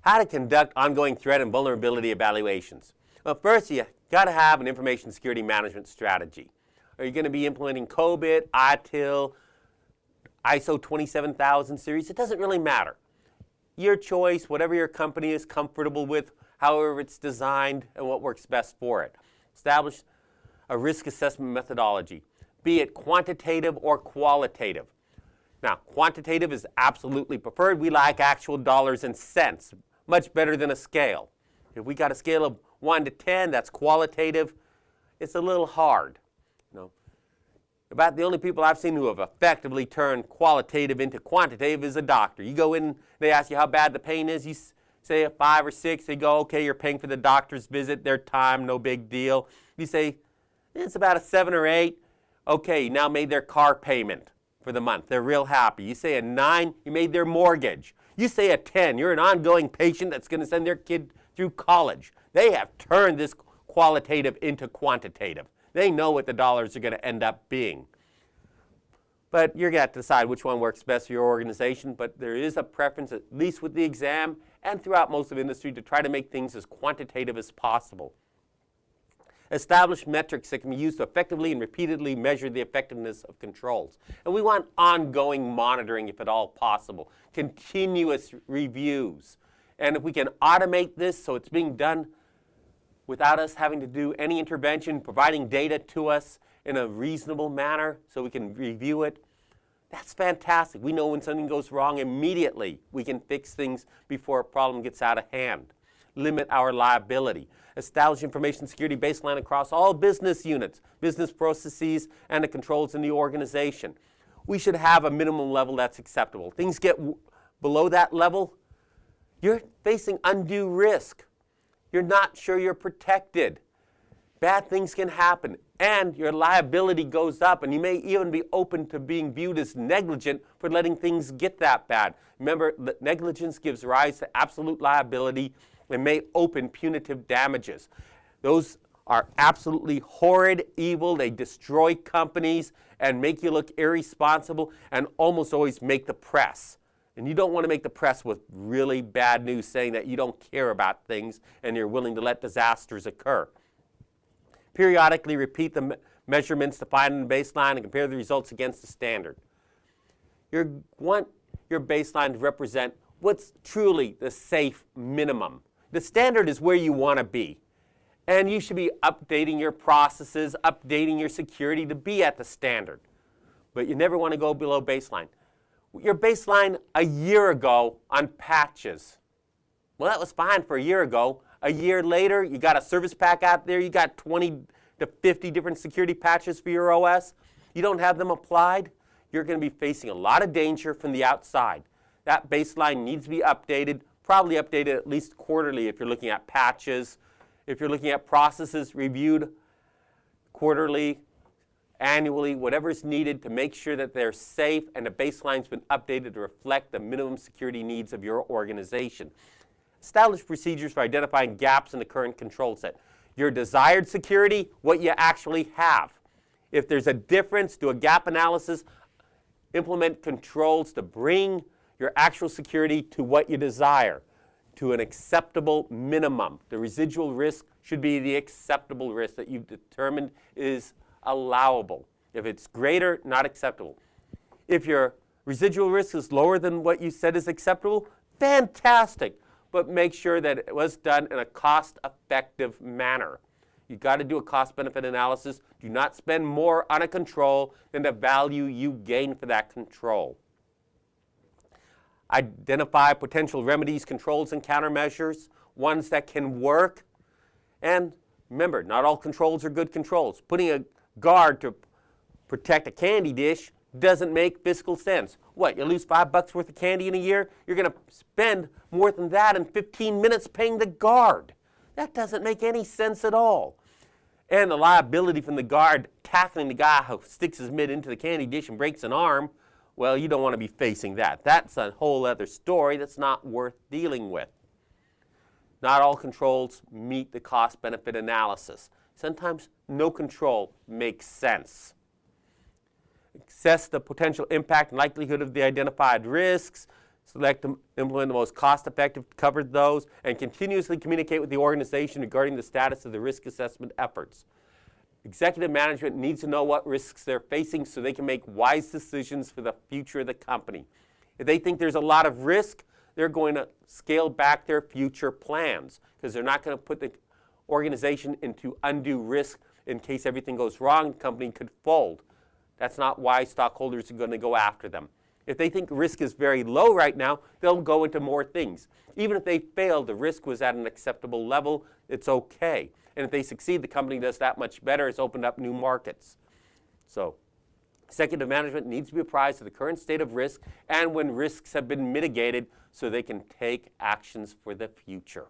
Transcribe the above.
How to conduct ongoing threat and vulnerability evaluations. Well, first, you got to have an information security management strategy. Are you going to be implementing COBIT, ITIL, ISO 27000 series? It doesn't really matter. Your choice, whatever your company is comfortable with, however it's designed, and what works best for it. Establish a risk assessment methodology, be it quantitative or qualitative. Now, quantitative is absolutely preferred. We like actual dollars and cents, much better than a scale. If we got a scale of 1 to 10, that's qualitative. It's a little hard. About the only people I've seen who have effectively turned qualitative into quantitative is a doctor. You go in, they ask you how bad the pain is. You say a 5 or 6. They go, okay, you're paying for the doctor's visit, their time, no big deal. You say, it's about a 7 or 8. Okay, you now made their car payment for the month. They're real happy. You say a 9, you made their mortgage. You say a 10, you're an ongoing patient that's going to send their kid through college. They have turned this qualitative into quantitative. They know what the dollars are going to end up being. But you're going to have to decide which one works best for your organization. But there is a preference, at least with the exam and throughout most of industry, to try to make things as quantitative as possible. Establish metrics that can be used to effectively and repeatedly measure the effectiveness of controls. And we want ongoing monitoring if at all possible, continuous reviews. And if we can automate this so it's being done without us having to do any intervention, providing data to us in a reasonable manner so we can review it, that's fantastic. We know when something goes wrong immediately. We can fix things before a problem gets out of hand. Limit our liability. Establish information security baseline across all business units, business processes, and the controls in the organization. We should have a minimum level that's acceptable. Things get below that level, you're facing undue risk. You're not sure you're protected. Bad things can happen, and your liability goes up, and you may even be open to being viewed as negligent for letting things get that bad. Remember, that negligence gives rise to absolute liability and may open punitive damages. Those are absolutely horrid, evil. They destroy companies and make you look irresponsible and almost always make the press. And you don't want to make the press with really bad news saying that you don't care about things and you're willing to let disasters occur. Periodically repeat the measurements to find the baseline and compare the results against the standard. You want your baseline to represent what's truly the safe minimum. The standard is where you want to be. And you should be updating your processes, updating your security to be at the standard. But you never want to go below baseline. Your baseline a year ago on patches. Well, that was fine for a year ago. A year later, you got a service pack out there. You got 20 to 50 different security patches for your OS. You don't have them applied. You're going to be facing a lot of danger from the outside. That baseline needs to be updated, probably updated at least quarterly if you're looking at patches. If you're looking at processes, reviewed quarterly, annually, whatever is needed to make sure that they're safe and the baseline's been updated to reflect the minimum security needs of your organization. Establish procedures for identifying gaps in the current control set. Your desired security, what you actually have. If there's a difference, do a gap analysis. Implement controls to bring your actual security to what you desire, to an acceptable minimum. The residual risk should be the acceptable risk that you've determined is allowable. If it's greater, not acceptable. If your residual risk is lower than what you said is acceptable, fantastic. But make sure that it was done in a cost-effective manner. You've got to do a cost-benefit analysis. Do not spend more on a control than the value you gain for that control. Identify potential remedies, controls, and countermeasures, ones that can work. And remember, not all controls are good controls. Putting a guard to protect a candy dish doesn't make fiscal sense. What, you lose $5 worth of candy in a year? You're going to spend more than that in 15 minutes paying the guard. That doesn't make any sense at all. And the liability from the guard tackling the guy who sticks his mid into the candy dish and breaks an arm, well, you don't want to be facing that. That's a whole other story that's not worth dealing with. Not all controls meet the cost-benefit analysis. Sometimes no control makes sense. Assess the potential impact and likelihood of the identified risks. select and implement the most cost-effective to cover those, and continuously communicate with the organization regarding the status of the risk assessment efforts. Executive management needs to know what risks they're facing so they can make wise decisions for the future of the company. If they think there's a lot of risk, they're going to scale back their future plans because they're not going to put the organization into undue risk in case everything goes wrong, the company could fold. That's not why stockholders are going to go after them. If they think risk is very low right now, they'll go into more things. Even if they fail, the risk was at an acceptable level, it's okay. And if they succeed, the company does that much better. It's opened up new markets. So executive management needs to be apprised of the current state of risk and when risks have been mitigated so they can take actions for the future.